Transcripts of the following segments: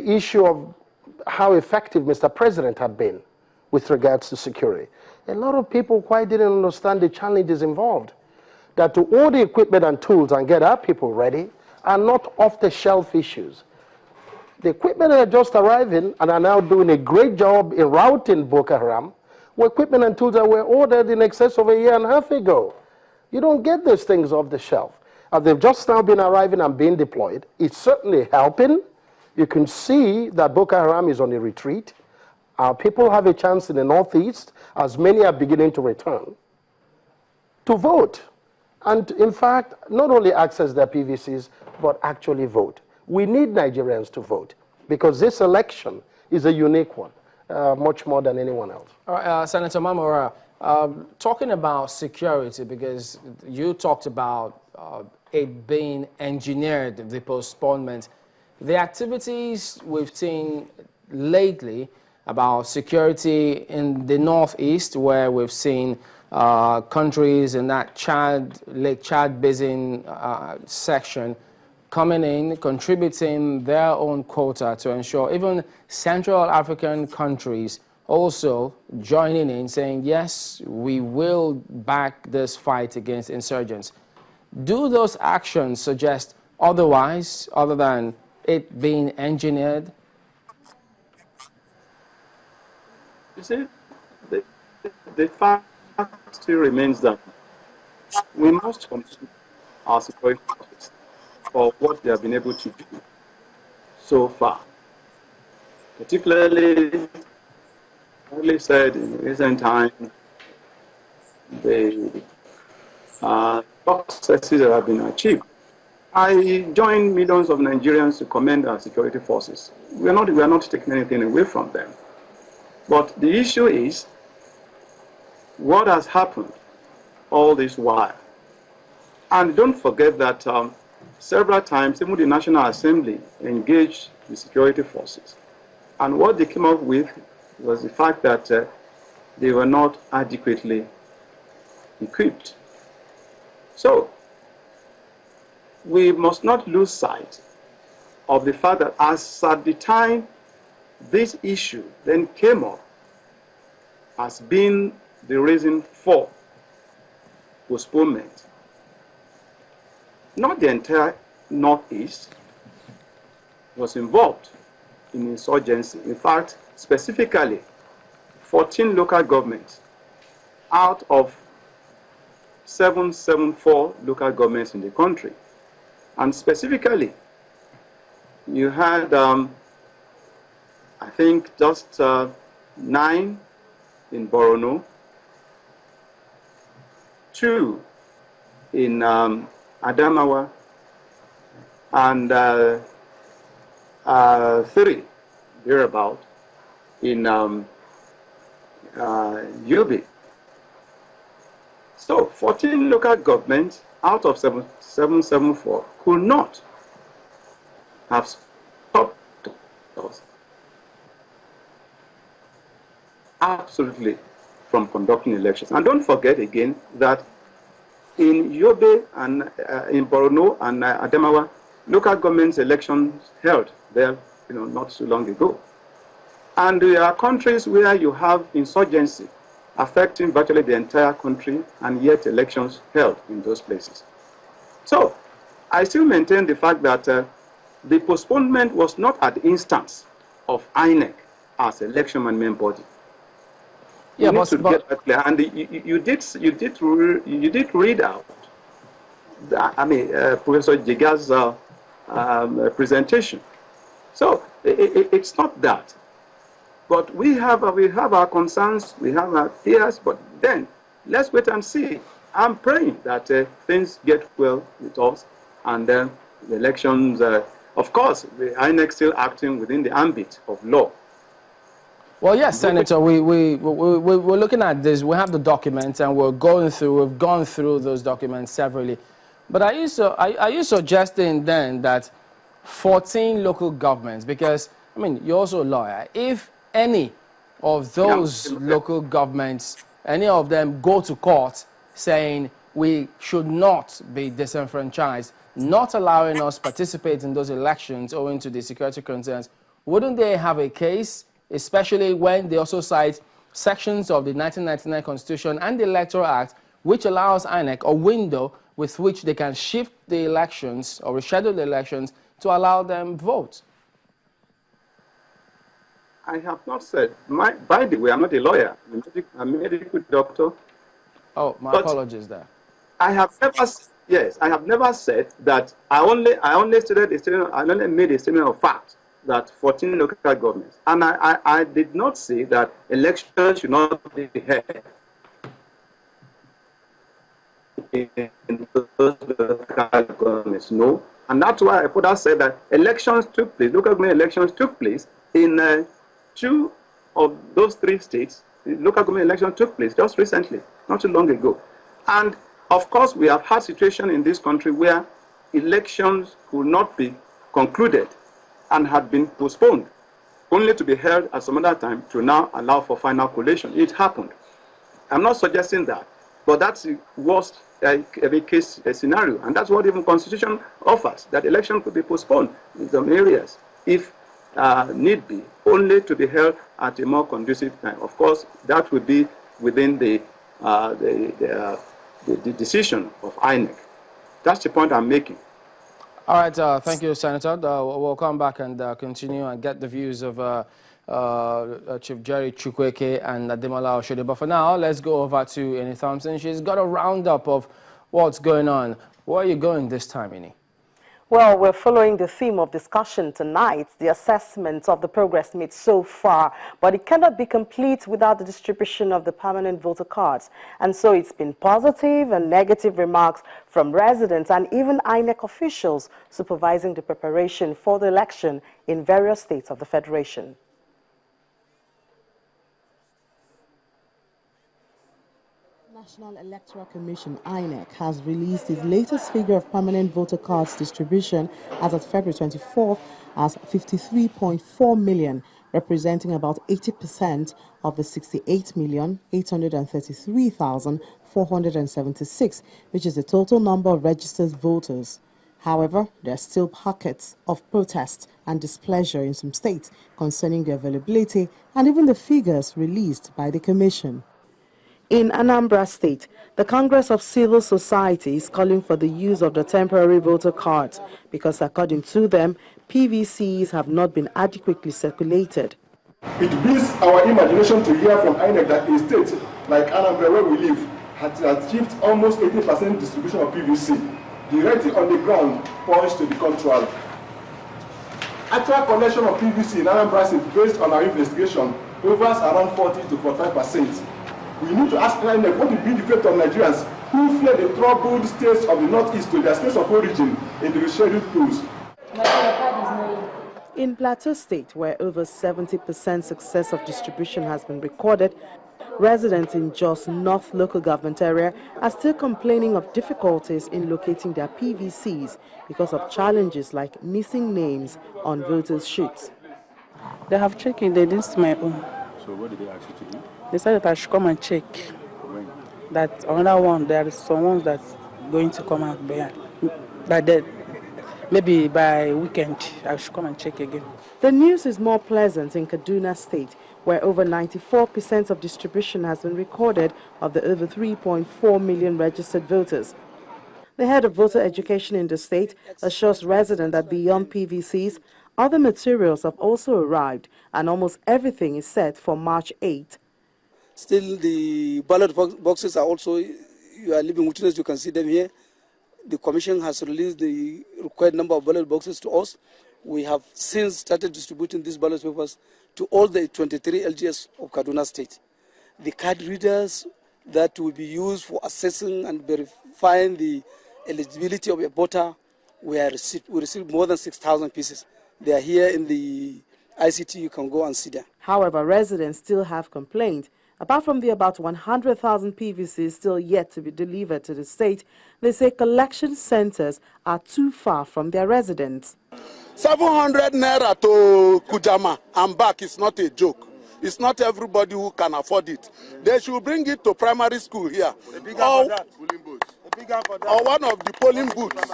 the issue of how effective Mr. President had been with regards to security. A lot of people quite didn't understand the challenges involved. That to order equipment and tools and get our people ready are not off-the-shelf issues. The equipment that are just arriving and are now doing a great job in routing Boko Haram were equipment and tools that were ordered in excess of a year and a half ago. You don't get those things off the shelf. And they've just now been arriving and being deployed. It's certainly helping. You can see that Boko Haram is on a retreat. Our people have a chance in the Northeast, as many are beginning to return, to vote. And in fact, not only access their PVCs, but actually vote. We need Nigerians to vote, because this election is a unique one, much more than anyone else. All right, Senator Mamora, talking about security, because you talked about it being engineered, the postponement. The activities we've seen lately about security in the Northeast, where we've seen countries in that Lake Chad Basin section coming in, contributing their own quota to ensure even Central African countries also joining in, saying, yes, we will back this fight against insurgents. Do those actions suggest otherwise, other than it being engineered? You see, the fact still remains that we must complete our security forces for what they have been able to do so far. Particularly, only said in recent times, the successes that have been achieved. I join millions of Nigerians to commend our security forces. We are not taking anything away from them. But the issue is, what has happened all this while? And don't forget that several times, even the National Assembly engaged the security forces. And what they came up with was the fact that they were not adequately equipped. So, we must not lose sight of the fact that as at the time this issue then came up as being the reason for postponement, not the entire Northeast was involved in insurgency. In fact, specifically, 14 local governments out of 774 local governments in the country. And specifically, you had, I think, just 9 in Borno, 2 in Adamawa, and 3 thereabout in Yobe. So 14 local governments out of 774 could not have stopped us absolutely from conducting elections. And don't forget again that in Yobe and in Borno and Adamawa, local government elections held there, not so long ago. And there are countries where you have insurgency affecting virtually the entire country, and yet elections held in those places. So, I still maintain the fact that the postponement was not at the instance of INEC as election management body. Yeah, but and you did read out, Professor Jiga's presentation. So it's not that. But we have our concerns, we have our fears, but then let's wait and see. I'm praying that things get well with us, and then the elections, of course, the INEC still acting within the ambit of law. Well, yes, Senator, we're looking at this. We have the documents, and we've gone through those documents severally. But are you suggesting then that 14 local governments, because, you're also a lawyer, if any of those local governments, any of them go to court saying we should not be disenfranchised, not allowing us participate in those elections owing to the security concerns, wouldn't they have a case, especially when they also cite sections of the 1999 Constitution and the Electoral Act, which allows INEC a window with which they can shift the elections or reschedule the elections to allow them vote? I have not said, by the way, I'm not a lawyer, I'm a medical doctor. Oh, my apologies there. I have never, yes, I have never said that I only made a statement of fact that 14 local governments. And I did not say that elections should not be held in those local governments. No. And that's why I further said that elections took place, local government elections took place in 2 of those 3 states. The local government election took place just recently, not too long ago. And of course, we have had situations in this country where elections could not be concluded and had been postponed, only to be held at some other time to now allow for final collation. It happened. I'm not suggesting that, but that's the worst case scenario, and that's what even Constitution offers, that election could be postponed in some areas, if need be, only to be held at a more conducive time. Of course, that would be within the decision of INEC. That's the point I'm making. All right, thank you, Senator. We'll come back and continue and get the views of Chief Jerry Chukwueke and Ademola Oshode. But for now, let's go over to Eni Thompson. She's got a roundup of what's going on. Where are you going this time, Eni? Well, we're following the theme of discussion tonight, the assessment of the progress made so far, but it cannot be complete without the distribution of the permanent voter cards. And so it's been positive and negative remarks from residents and even INEC officials supervising the preparation for the election in various states of the Federation. National Electoral Commission, INEC, has released its latest figure of permanent voter cards distribution as of February 24th as 53.4 million, representing about 80% of the 68,833,476, which is the total number of registered voters. However, there are still pockets of protest and displeasure in some states concerning the availability and even the figures released by the Commission. In Anambra State, the Congress of Civil Society is calling for the use of the temporary voter cards because, according to them, PVCs have not been adequately circulated. It beats our imagination to hear from INEC that a state like Anambra, where we live, has achieved almost 80% distribution of PVC. The rating on the ground points to the contrary. Actual collection of PVC in Anambra State, based on our investigation, hovers around 40 to 45%. We need to ask INEC what will be the fate of Nigerians who fled the troubled states of the Northeast to their states of origin in the rescheduled pools. In Plateau State, where over 70% success of distribution has been recorded, residents in Jos North local government area are still complaining of difficulties in locating their PVCs because of challenges like missing names on voters' sheets. They have checked it, they didn't see my own. So what did they ask you to do? They said that I should come and check. When? That another one, there is someone that's going to come out there. That maybe by weekend, I should come and check again. The news is more pleasant in Kaduna State, where over 94% of distribution has been recorded of the over 3.4 million registered voters. The head of voter education in the state assures residents that beyond PVCs, other materials have also arrived and almost everything is set for March 8. Still, the ballot boxes are also, you are living witness, you can see them here. The Commission has released the required number of ballot boxes to us. We have since started distributing these ballot papers to all the 23 LGS of Kaduna State. The card readers that will be used for assessing and verifying the eligibility of a voter, we received more than 6,000 pieces. They are here in the ICT, you can go and see them. However, residents still have complained. Apart from the about 100,000 PVCs still yet to be delivered to the state, they say collection centers are too far from their residents. 700 naira to Kujama and back is not a joke. It's not everybody who can afford it. They should bring it to primary school here. Or one of the polling booths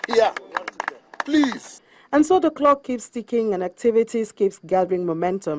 here. Please. And so the clock keeps ticking and activities keeps gathering momentum.